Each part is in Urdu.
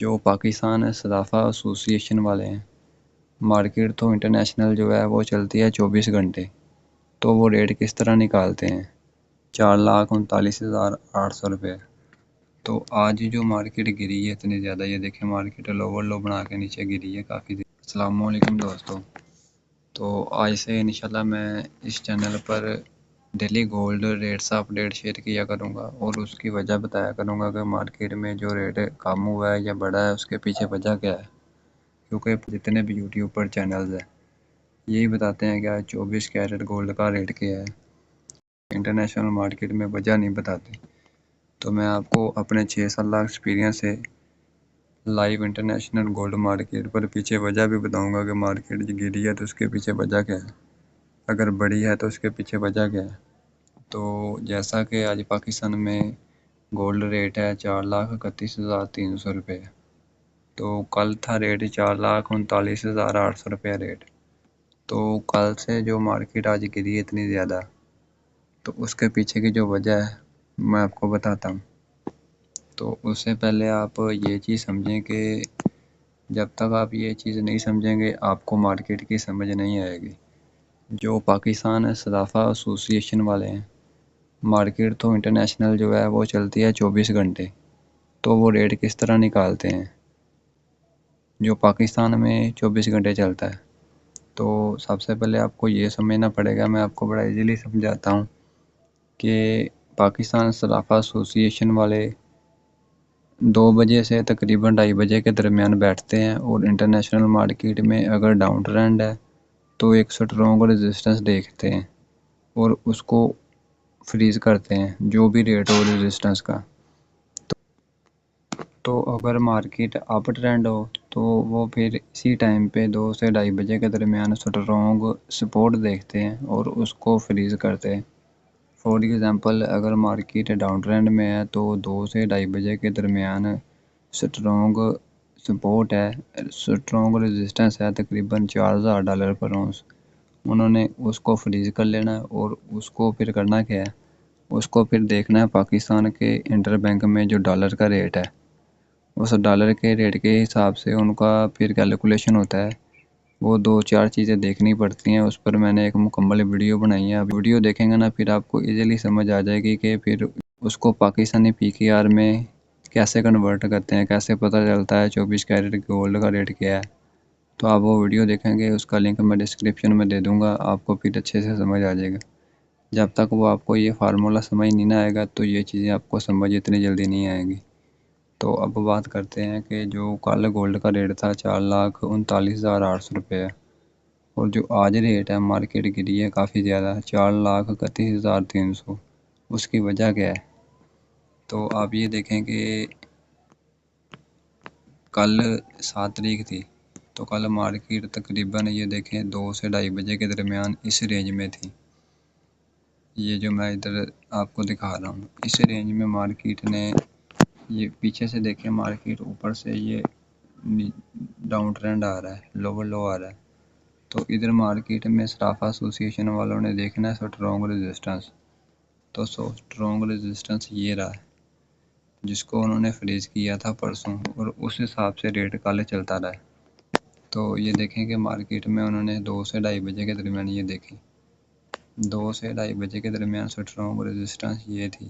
جو پاکستان صرافہ ایسوسی ایشن والے ہیں، مارکیٹ تو انٹرنیشنل جو ہے وہ چلتی ہے 24 گھنٹے، تو وہ ریٹ کس طرح نکالتے ہیں 4,39,800 روپے۔ تو آج جو مارکیٹ گری ہے اتنی زیادہ، یہ دیکھیں مارکیٹ لوور لو بنا کے نیچے گری ہے کافی دیر۔ السلام علیکم دوستو، تو آج سے انشاءاللہ میں اس چینل پر ڈیلی گولڈ ریٹس اپ ڈیٹ شیئر کیا کروں گا اور اس کی وجہ بتایا کروں گا کہ مارکیٹ میں جو ریٹ کم ہوا ہے یا بڑھا ہے اس کے پیچھے وجہ کیا ہے، کیونکہ جتنے بھی یوٹیوب پر چینلز ہیں یہی بتاتے ہیں کہ آج 24 کیرٹ گولڈ کا ریٹ کیا ہے، انٹرنیشنل مارکیٹ میں وجہ نہیں بتاتے۔ تو میں آپ کو اپنے 6 سالہ ایکسپیرینس سے لائیو انٹرنیشنل گولڈ مارکیٹ پر پیچھے وجہ بھی بتاؤں گا کہ مارکیٹ گری ہے تو اس کے پیچھے وجہ کیا ہے، اگر بڑی ہے تو اس کے پیچھے وجہ کیا ہے۔ تو جیسا کہ آج پاکستان میں گولڈ ریٹ ہے 4,31,300 روپے، تو کل تھا ریٹ 4,39,800 روپے ریٹ۔ تو کل سے جو مارکیٹ آج گری ہے اتنی زیادہ، تو اس کے پیچھے کی جو وجہ ہے میں آپ کو بتاتا ہوں۔ تو اس سے پہلے آپ یہ چیز سمجھیں کہ جب تک آپ یہ چیز نہیں سمجھیں گے آپ کو مارکیٹ کی سمجھ نہیں آئے گی۔ جو پاکستان صرافہ ایسوسی ایشن والے ہیں، مارکیٹ تو انٹرنیشنل جو ہے وہ چلتی ہے 24 گھنٹے، تو وہ ریٹ کس طرح نکالتے ہیں جو پاکستان میں 24 گھنٹے چلتا ہے۔ تو سب سے پہلے آپ کو یہ سمجھنا پڑے گا، میں آپ کو بڑا ایزیلی سمجھاتا ہوں کہ پاکستان صرافہ ایسوسی ایشن والے 2 بجے سے تقریباً 2:30 بجے کے درمیان بیٹھتے ہیں اور انٹرنیشنل مارکیٹ میں اگر ڈاؤن ٹرینڈ ہے تو ایک سٹرونگ ریزسٹنس دیکھتے ہیں اور اس کو فریز کرتے ہیں جو بھی ریٹ ہو ریزسٹنس کا۔ تو اگر مارکیٹ اپ ٹرینڈ ہو تو وہ پھر اسی ٹائم پہ 2 سے 2:30 بجے کے درمیان سٹرونگ سپورٹ دیکھتے ہیں اور اس کو فریز کرتے ہیں۔ فور ایگزامپل اگر مارکیٹ ڈاؤن ٹرینڈ میں ہے تو 2 سے 2:30 بجے کے درمیان سٹرونگ سپورٹ ہے، سٹرونگ ریزسٹنس ہے تقریباً $4,000 پر اونس، انہوں نے اس کو فریز کر لینا ہے اور اس کو پھر کرنا کیا ہے، اس کو پھر دیکھنا ہے پاکستان کے انٹر بینک میں جو ڈالر کا ریٹ ہے، اس ڈالر کے ریٹ کے حساب سے ان کا پھر کیلکولیشن ہوتا ہے۔ وہ 2-4 چیزیں دیکھنی پڑتی ہیں، اس پر میں نے ایک مکمل ویڈیو بنائی ہے، آپ ویڈیو دیکھیں گے نا پھر آپ کو ایزیلی سمجھ آ جائے گی کہ پھر اس کو پاکستانی PKR میں کیسے کنورٹ کرتے ہیں، کیسے پتہ چلتا ہے 24 کیرٹ گولڈ کا ریٹ کیا ہے۔ تو آپ وہ ویڈیو دیکھیں گے، اس کا لنک میں ڈسکرپشن میں دے دوں گا، آپ کو پھر اچھے سے سمجھ آ جائے گا۔ جب تک وہ آپ کو یہ فارمولا سمجھ نہیں نہ آئے گا تو یہ چیزیں آپ کو سمجھ اتنی جلدی نہیں آئیں گی۔ تو اب بات کرتے ہیں کہ جو کل گولڈ کا ریٹ تھا 4,39,800 روپے ہے، اور جو آج ریٹ ہے مارکیٹ گری ہے کافی زیادہ 4,31,300، اس کی وجہ کیا ہے۔ تو آپ یہ دیکھیں کہ کل 7 تاریخ تھی، تو کل مارکیٹ تقریباً یہ دیکھیں 2 سے 2:30 بجے کے درمیان اس رینج میں تھی، یہ جو میں ادھر آپ کو دکھا رہا ہوں اس رینج میں مارکیٹ نے، یہ پیچھے سے دیکھیں مارکیٹ اوپر سے یہ ڈاؤن ٹرینڈ آ رہا ہے، لوور لو آ رہا ہے، تو ادھر مارکیٹ میں صرافہ ایسوسی ایشن والوں نے دیکھنا ہے سٹرونگ ریزسٹنس، تو سٹرونگ ریزسٹنس یہ رہا ہے جس کو انہوں نے فریز کیا تھا پرسوں، اور اس حساب سے ریٹ کل چلتا رہا ہے۔ تو یہ دیکھیں کہ مارکیٹ میں انہوں نے 2 سے 2:30 بجے کے درمیان، یہ دیکھیں 2 سے 2:30 بجے کے درمیان سٹرونگ ریزسٹنس یہ تھی،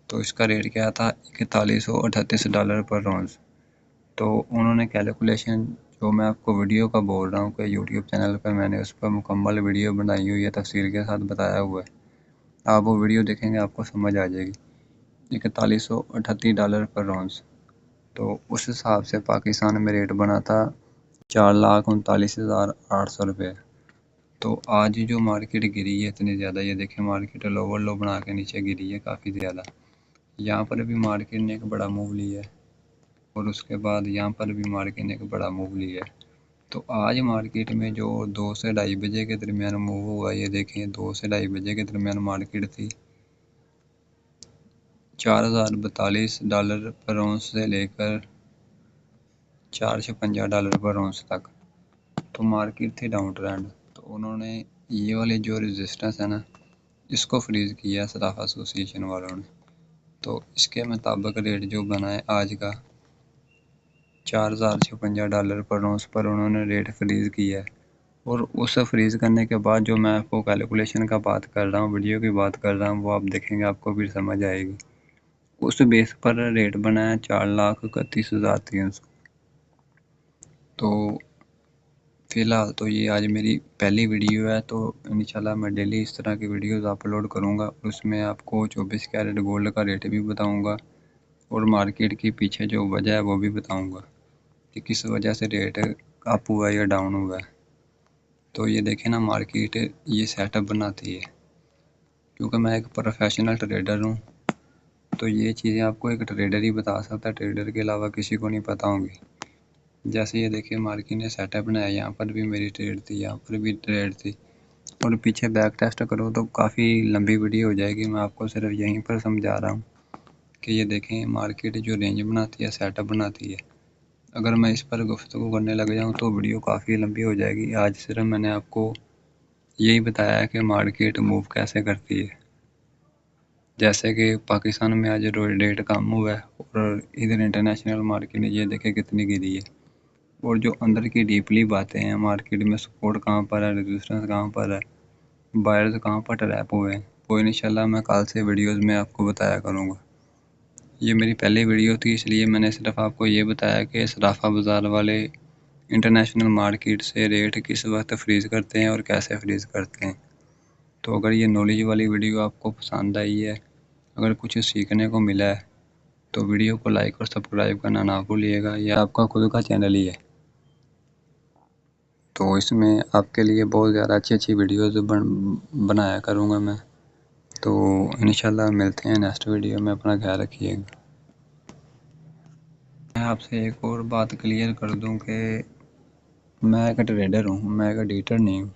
تو اس کا ریٹ کیا تھا $4138 پر اونس۔ تو انہوں نے کیلکولیشن جو میں آپ کو ویڈیو کا بول رہا ہوں کہ یوٹیوب چینل پہ میں نے اس پر مکمل ویڈیو بنائی ہوئی ہے، تفصیل کے ساتھ بتایا ہوا ہے، آپ وہ ویڈیو دیکھیں گے آپ کو سمجھ آ جائے گی۔ $4138 پر اونس، تو اس حساب سے پاکستان میں ریٹ بنا تھا 4,39,800 روپے۔ تو آج جو مارکیٹ گری ہے اتنی زیادہ، یہ دیکھیں مارکیٹ لوور لو بنا کے نیچے گری ہے کافی زیادہ، یہاں پر بھی مارکیٹ نے ایک بڑا موو لیا ہے اور اس کے بعد یہاں پر بھی مارکیٹ نے ایک بڑا موو لیا ہے۔ تو آج مارکیٹ میں جو 2 سے 2:30 بجے کے درمیان موو ہوا، یہ دیکھیں 2 سے 2:30 بجے کے درمیان مارکیٹ تھی $4,042 پر اونس سے لے کر $456 پر اونس تک، تو مارکیٹ تھی ڈاؤن ٹرینڈ۔ تو انہوں نے یہ والے جو ریزسٹنس ہے نا اس کو فریز کیا صرافہ ایسوسی ایشن والوں نے، تو اس کے مطابق ریٹ جو بنا ہے آج کا $4056 پر اونس پر انہوں نے ریٹ فریز کیا ہے، اور اس فریز کرنے کے بعد جو میں آپ کو کیلکولیشن کا بات کر رہا ہوں، ویڈیو کی بات کر رہا ہوں، وہ آپ دیکھیں گے آپ کو پھر سمجھ آئے گی۔ اس بیس پر ریٹ بنا ہے 4,31,300۔ تو فی الحال تو یہ آج میری پہلی ویڈیو ہے، تو انشاءاللہ میں ڈیلی اس طرح کی ویڈیوز اپلوڈ کروں گا۔ اس میں آپ کو 24 کیرٹ گولڈ کا ریٹ بھی بتاؤں گا، اور مارکیٹ کی پیچھے جو وجہ ہے وہ بھی بتاؤں گا کہ کس وجہ سے ریٹ اپ ہوا ہے یا ڈاؤن ہوا ہے۔ تو یہ دیکھیں نا، مارکیٹ یہ سیٹ اپ بناتی ہے، کیونکہ میں ایک پروفیشنل ٹریڈر ہوں، تو یہ چیزیں آپ کو ایک ٹریڈر ہی بتا سکتا ہے، ٹریڈر کے علاوہ کسی کو نہیں پتہ ہوں گی۔ جیسے یہ دیکھیں مارکیٹ نے سیٹ اپ بنایا، یہاں پر بھی میری ٹریڈ تھی، یہاں پر بھی ٹریڈ تھی، اور پیچھے بیک ٹیسٹ کرو تو کافی لمبی ویڈیو ہو جائے گی۔ میں آپ کو صرف یہیں پر سمجھا رہا ہوں کہ یہ دیکھیں مارکیٹ جو رینج بناتی ہے، سیٹ اپ بناتی ہے۔ اگر میں اس پر گفتگو کرنے لگ جاؤں تو ویڈیو کافی لمبی ہو جائے گی۔ آج صرف میں نے آپ کو یہی بتایا ہے کہ مارکیٹ موو کیسے کرتی ہے۔ جیسے کہ پاکستان میں آج ریٹ کم ہوا ہے، اور ادھر انٹرنیشنل مارکیٹ یہ دیکھیں کتنی گری ہے، اور جو اندر کی ڈیپلی باتیں ہیں مارکیٹ میں، سپورٹ کہاں پر ہے، ریزسٹنس کہاں پر ہے، بائرز کہاں پر ٹریپ ہوئے ہیں، وہ انشاءاللہ میں کل سے ویڈیوز میں آپ کو بتایا کروں گا۔ یہ میری پہلی ویڈیو تھی، اس لیے میں نے صرف آپ کو یہ بتایا کہ صرافہ بازار والے انٹرنیشنل مارکیٹ سے ریٹ کس وقت فریز کرتے ہیں اور کیسے فریز کرتے ہیں۔ تو اگر یہ نالج والی ویڈیو آپ کو پسند آئی ہے، اگر کچھ سیکھنے کو ملا ہے، تو ویڈیو کو لائک اور سبسکرائب کرنا نہ بھولیے گا۔ یہ آپ کا خود کا چینل ہی ہے، تو اس میں آپ کے لیے بہت زیادہ اچھی ویڈیوز بنایا کروں گا میں۔ تو انشاءاللہ ملتے ہیں نیکسٹ ویڈیو میں، اپنا خیال رکھیے گا۔ میں آپ سے ایک اور بات کلیئر کر دوں کہ میں ایک ٹریڈر ہوں، میں ایک ایڈیٹر نہیں ہوں۔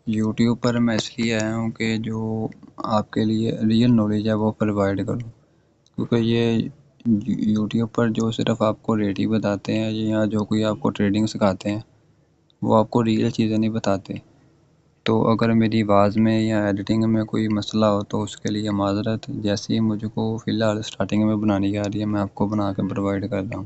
یوٹیوب پر میں اس لیے آیا ہوں کہ جو آپ کے لیے ریئل نالج ہے وہ پرووائڈ کروں، کیونکہ یہ یوٹیوب پر جو صرف آپ کو ریٹ ہی بتاتے ہیں، یا جو کوئی آپ کو ٹریڈنگ سکھاتے ہیں، وہ آپ کو ریئل چیزیں نہیں بتاتے۔ تو اگر میری آواز میں یا ایڈیٹنگ میں کوئی مسئلہ ہو تو اس کے لیے معذرت، جیسے ہی مجھ کو فی الحال اسٹارٹنگ میں بنانی آ رہی ہے میں آپ کو بنا کے پرووائڈ کر رہا ہوں۔